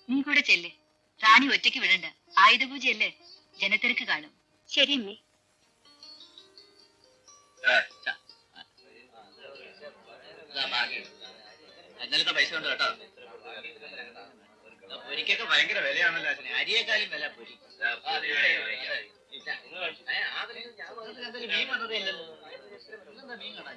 നീ കൂടെ ചെല്ല്. റാണി ഒറ്റയ്ക്ക് വിടണ്ട. ആയുധപൂജയല്ലേ, ജനത്തിരക്ക് കാണും. ശരി അമ്മേ. ഇന്നലത്തെ പൈസ ഉണ്ട് കേട്ടോ. പൊരിക്കൊക്കെ ഭയങ്കര വിലയാണല്ലോ അച്ഛനെ. അരിയേക്കാളും വില പൊരി. മീൻ വന്നതേ ഇല്ലല്ലോ. മീൻ കാണാൻ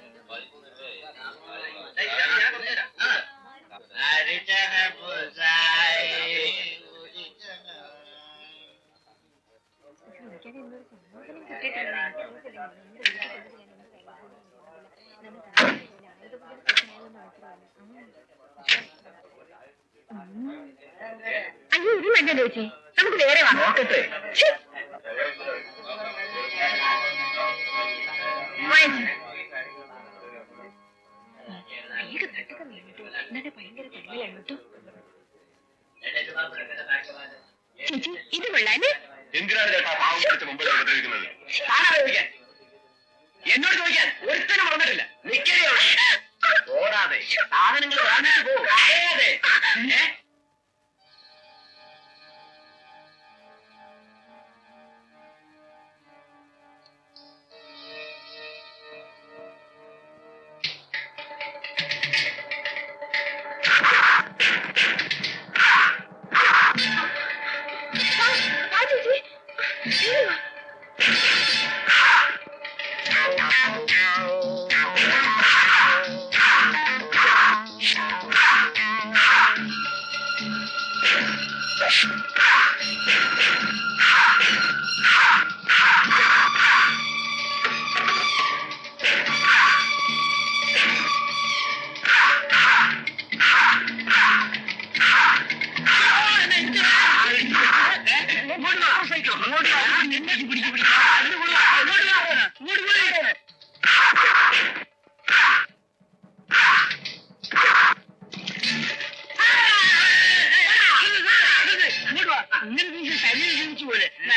അയ്യോ, ഇത് വേണ്ട ചേച്ചി, നമുക്ക് വേറെ നോക്കട്ടെ. ഭയങ്കര തല്ലലാണ് കേട്ടോ ചേച്ചി. ഇത് കൊള്ളാന് എന്തിനാണ് ചേട്ടാ പാവം പിടിച്ച മുമ്പിൽ ഉപദ്രവിക്കുന്നത്? എന്നോട് ചോദിക്കാൻ ഒരുത്തനും വന്നിട്ടില്ല. ഓടാതെ സാധനങ്ങൾ വാങ്ങിച്ചു പോകും.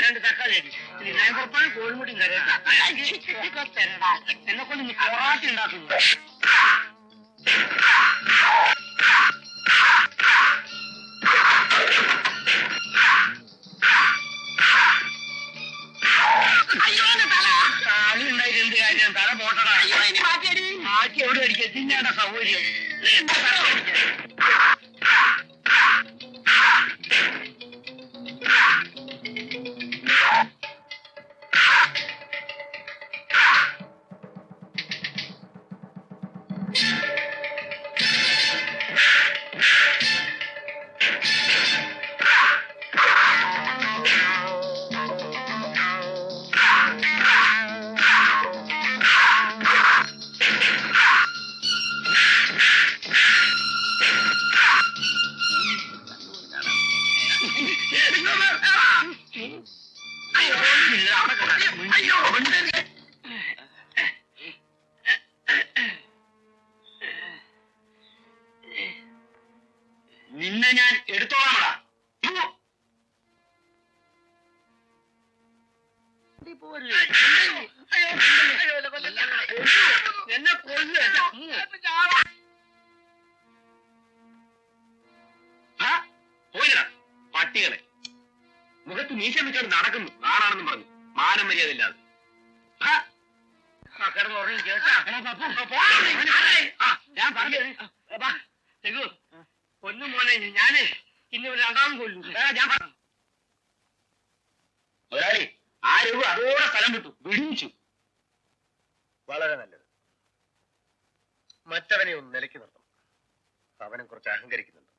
രണ്ട് തക്കാളി നേന്ത്രപ്പഴം കോഴിമുട്ടിയും കറിയട്ടാ. എന്നെ കൊണ്ട് നീ പൊറാട്ടി ഉണ്ടാക്കുന്നു. കളി ഉണ്ടായിട്ട് എന്ത് കാര്യം? തല പോട്ടടാ. മാറ്റി എവിടെ അടിക്കുക? തിന്നേണ്ട സൗകര്യം. നിന്നെ ഞാൻ എടുത്തോളാമടാ. എന്നെ പോയില്ല പട്ടികളെ. മുഖത്ത് മീശ വെച്ചോണ്ട് നടക്കുന്നു. ആണാണെന്നും പറഞ്ഞു. മാനം മര്യാദ ഇല്ലാതെ ഞാൻ പറഞ്ഞു. കൊല്ലും മോനെ, ഞാന് ഇന്ന് രണ്ടാമത് കൊല്ലും. ഞാൻ ഒരാളി ആ രഘു അതോടെ സ്ഥലം വിട്ടു, വിടിച്ചു. വളരെ നല്ലത്. മറ്റവനെ ഒന്ന് നിലയ്ക്ക് നിർത്തണം. അവനും കുറച്ച് അഹങ്കരിക്കുന്നുണ്ട്.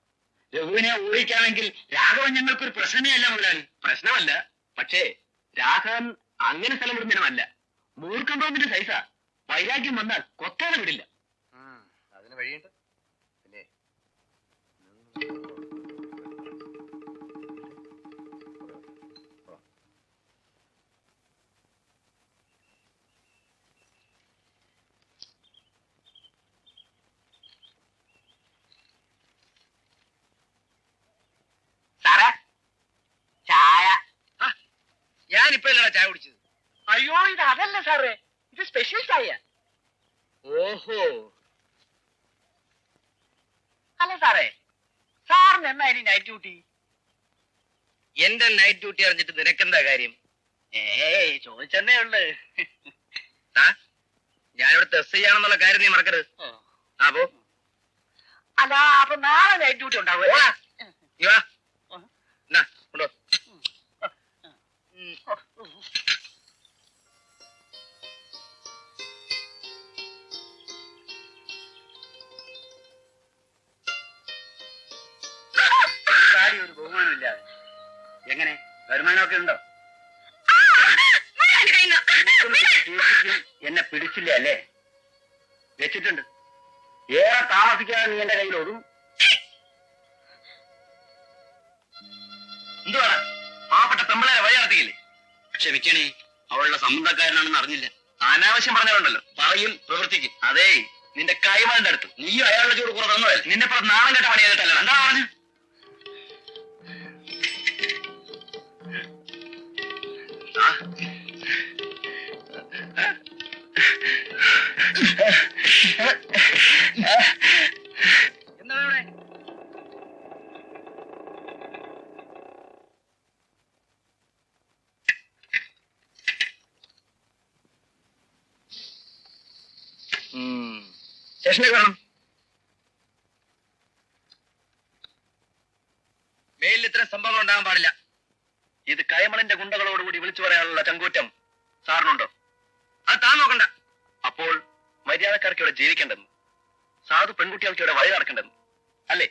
രഘുവിനെ ഊഹിക്കാമെങ്കിൽ രാഘവൻ ഞങ്ങൾക്കൊരു പ്രശ്നമേ അല്ല മുതലാളി. പ്രശ്നമല്ല, പക്ഷേ രാഘവൻ അങ്ങനെ സ്ഥലം വിടുന്നതിനുമല്ല. മൂർഖന്തോന്നിന്റെ സൈസാ. വൈരാഗ്യം വന്നാൽ കൊത്താതെ വിടില്ല. അതിന് വഴിയുണ്ട്. പിന്നെ സാറേ, ചായ. ഞാനിപ്പോ അല്ലടാ ചായ കുടിച്ചത്. അയ്യോ, ഇത് അതല്ല സാറേ, ഇത് സ്പെഷ്യൽ ചായ. ഓഹോ, അല്ല സാറേ, സാറിന് എന്നാ ഇനി നൈറ്റ് ഡ്യൂട്ടി? എന്റെ നൈറ്റ് ഡ്യൂട്ടി അറിഞ്ഞിട്ട് നിനക്കെന്താ കാര്യം? ഏയ് ചോദിച്ചെന്നേ ഉള്ളു. ഞാനിവിടെ എസ് ചെയ്യാണെന്നുള്ള കാര്യം നീ മറക്കരുത്. അപ്പോ അല്ല, അപ്പൊ നാളെ നൈറ്റ് ഡ്യൂട്ടി ഉണ്ടാവും. കൊണ്ടോ. ഒരു ബഹുമാനമില്ലാതെ എങ്ങനെ വരുമാനമൊക്കെ ഉണ്ടോ? എന്നെ പിടിച്ചില്ല അല്ലേ? വെച്ചിട്ടുണ്ട്. ഏറെ താമസിക്കാതെ നീ എന്റെ കയ്യിൽ ഒതും. എന്തുവാണ് പാവപ്പെട്ട പെമ്പിളെ വഴി നടത്തിയില്ലേ? ക്ഷമിക്കണേ, അവളുടെ സംബന്ധക്കാരനാണെന്ന് അറിഞ്ഞില്ല. അനാവശ്യം പറഞ്ഞാലുണ്ടല്ലോ, പറയും പ്രവർത്തിക്കും. അതേ, നിന്റെ കൈമളിന്റെ അടുത്ത് നീയും അയാളുടെ ചൂട് കൂടെ തന്നതല്ലേ? നിന്നെ ഇപ്പൊ നാണം കെട്ട പണി ചെയ്തിട്ടല്ല. എന്താ പറഞ്ഞു? എന്താണ് ഇവിടെ? സ്റ്റേഷനിലേക്ക് വരണം. മേലിൽ ഇത്തരം സംഭവങ്ങൾ ഉണ്ടാകാൻ പാടില്ല. ഇത് കൈമളിന്റെ ഗുണ്ടകളോടുകൂടി വിളിച്ചു പറയാനുള്ള ചങ്കൂറ്റം സാറിനുണ്ടോ? അത് താൻ നോക്കണ്ട. അപ്പോൾ മര്യാദക്കാർക്ക് ഇവിടെ ജീവിക്കേണ്ടെന്ന്, സാധു പെൺകുട്ടികൾക്ക് ഇവിടെ വഴി നടക്കേണ്ടെന്ന് അല്ലേ?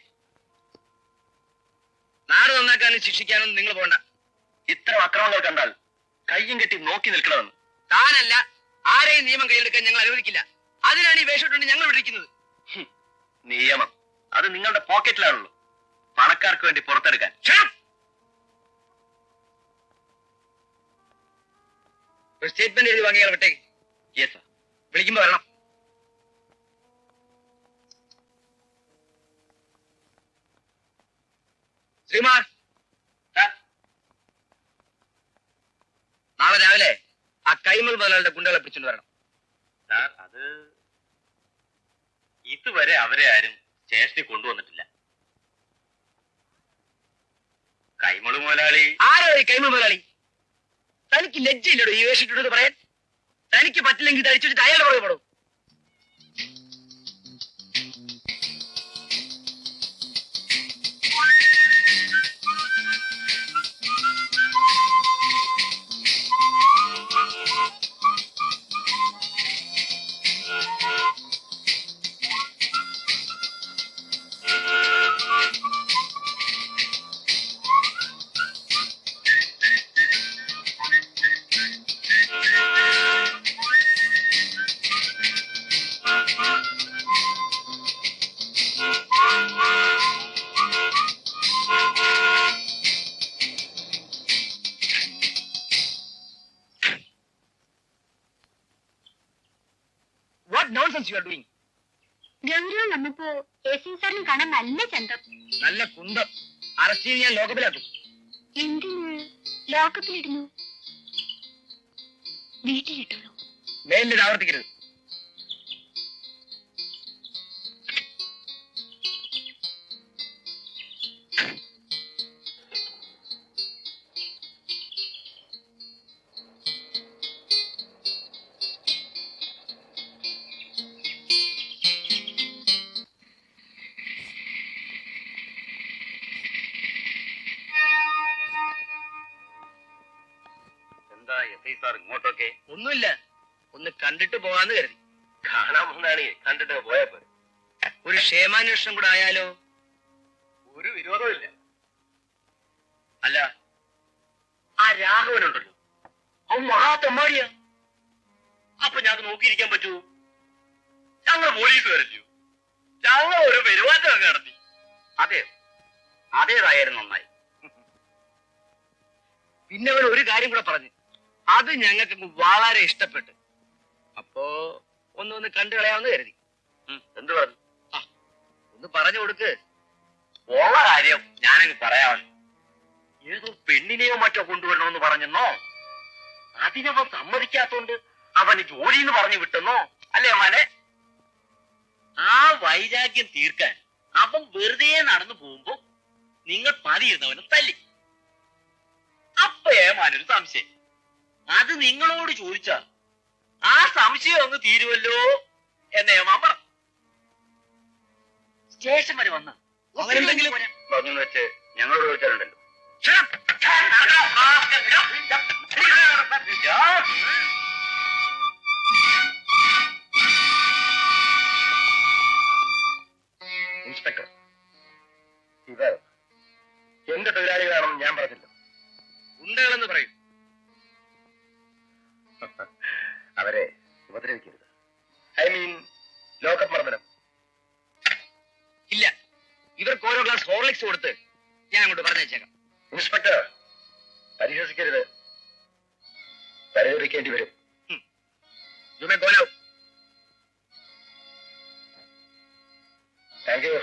നാട് നന്നാക്കാനും ശിക്ഷിക്കാനും നിങ്ങൾ പോകണ്ട. ഇത്തരം അക്രമങ്ങൾ കണ്ടാൽ കയ്യും കെട്ടി നോക്കി നിൽക്കണമെന്ന്. താനല്ല ആരെയും നിയമം കയ്യിലെടുക്കാൻ ഞങ്ങൾ അനുവദിക്കില്ല. അതിനാണ് ഈ വേഷമിട്ടുണ്ട് ഞങ്ങൾ വിളിക്കുന്നത്. നിയമം അത് നിങ്ങളുടെ പോക്കറ്റിലാണുള്ളൂ, പണക്കാർക്ക് വേണ്ടി പുറത്തെടുക്കാൻ. ഒരു സ്റ്റേറ്റ്മെന്റ് എഴുതി വാങ്ങിയാൽ വിട്ടേക്ക്. Yes sir. വിളിക്കുമ്പോ വരണം. ശ്രീമാൻ, നാളെ രാവിലെ ആ കൈമൾ മുതലാളുടെ ഗുണ്ടകളെ പിടിച്ചുകൊണ്ട് വരണം. സാർ, അത് ഇതുവരെ അവരെ ആരും സ്റ്റേഷനിൽ കൊണ്ടുവന്നിട്ടില്ല. കൈമള് മുതലാളി. ആരോ ഈ കൈമൾ മുതലാളി? തനിക്ക് ലജ്ജയില്ലടോ ഈ വേഷിട്ടുള്ളത് പറയാൻ? തനിക്ക് പറ്റില്ലെങ്കിൽ ഇത് അഴിച്ചിട്ട് അയാളുടെ പുറകെ പോടും. What nonsense you are doing? ഗൗരവം വന്നപ്പോ എസ് സാറിന് കാണാൻ നല്ല ചന്തം. നല്ല കുന്തം. അറസ്റ്റ് ചെയ്ത് ഞാൻ ലോകപ്പിലാക്കും. എന്തിന് ലോകത്തിലിടുന്നു? വീട്ടിലിട്ടുള്ളൂ. മേലിൽ ആവർത്തിക്കരുത്. എന്താ എസ് ഐ സാർ ഇങ്ങോട്ടൊക്കെ? ഒന്നുമില്ല, ഒന്ന് കണ്ടിട്ട് പോകാന്ന് കരുതി. കാണാമെന്നാണ്, കണ്ടിട്ട് പോയപ്പോ. ഒരു ക്ഷേമാന്വേഷണം കൂടെ ആയാലോ? ഒരു വിരോധവും ഇല്ല. അല്ല, ആ രാഘവനുണ്ടല്ലോ, അവൻ മഹാത്തമ്മാടിയാ. അപ്പൊ ഞാൻ നോക്കിയിരിക്കാൻ പറ്റൂ? ഞങ്ങൾ പോലീസ് വരച്ചു, ഞങ്ങൾ ഒരു പെരുമാറ്റം നടത്തി. അതെ, അതേതായാലും നന്നായി. പിന്നെ അവൻ ഒരു കാര്യം കൂടെ പറഞ്ഞു, അത് ഞങ്ങൾക്ക് വളരെ ഇഷ്ടപ്പെട്ടു. അപ്പോ ഒന്ന് കണ്ടു കളയാമെന്ന് കരുതി. എന്ത് പറഞ്ഞു? ഒന്ന് പറഞ്ഞു കൊടുക്ക്. ഉള്ള കാര്യം ഞാനങ്ങ് പറയാമല്ലോ. ഏതോ പെണ്ണിനെയോ മറ്റോ കൊണ്ടുവരണമെന്ന് പറഞ്ഞെന്നോ, അതിനവൻ സമ്മതിക്കാത്തോണ്ട് അവന് ജോലിന്ന് പറഞ്ഞു വിട്ടെന്നോ അല്ലേ അമ്മാനെ? ആ വൈരാഗ്യം തീർക്കാൻ അവൻ വെറുതെ നടന്നു പോകുമ്പോ നിങ്ങൾ പതിയിരുന്നവന് തല്ലി. അപ്പൊ ഏമാനൊരു സംശയം. അത് നിങ്ങളോട് ചോദിച്ചാ ആ സംശയം ഒന്ന് തീരുവല്ലോ എന്ന് ഏമാൻ പറഞ്ഞു. സ്റ്റേഷൻ വരെ വന്ന് അവരെന്തെങ്കിലും പറഞ്ഞു വെച്ച് ഞങ്ങളോട് ചോദിച്ചാലുണ്ടല്ലോ. ഇൻസ്പെക്ടർ, ഇത് എന്റെ തൊഴിലാളികളാണെന്ന് ഞാൻ പറഞ്ഞില്ല. ഉണ്ടകളെന്ന് പറയും. അവരെ ഉപദ്രവിക്കരുത്. ഐ മീൻ ലോക്കപ്പ് മർദ്ദനം. ഇല്ല, ഇവർക്ക് ഓരോ ഗ്ലാസ് ഹോർലിക്സ് കൊടുത്ത് ഞാൻ അങ്ങോട്ട് പറഞ്ഞേച്ചേക്കാം. ഇൻസ്പെക്ടർ, പരിഹസിക്കരുത്. പരിഹരിക്കേണ്ടി വരും. ജുമേ പോലോ. Thank you.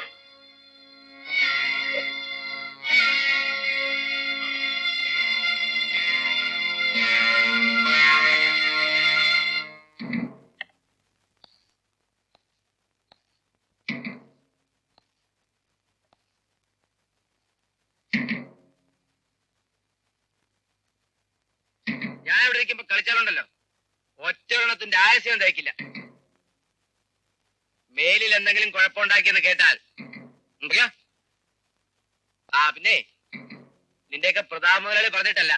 ഞാൻ ഇവിടെ ഇരിക്കുമ്പോ കളിച്ചാലുണ്ടല്ലോ ഒറ്റയെണ്ണത്തിന്റെ ആയസ്യം തയ്ക്കില്ല. മേലിൽ എന്തെങ്കിലും കുഴപ്പമുണ്ടാക്കിയെന്ന് കേട്ടാൽ എന്തൊക്കെയാ? പിന്നെ നിന്റെയൊക്കെ പ്രതാപ മുതലാളി പറഞ്ഞിട്ടല്ല.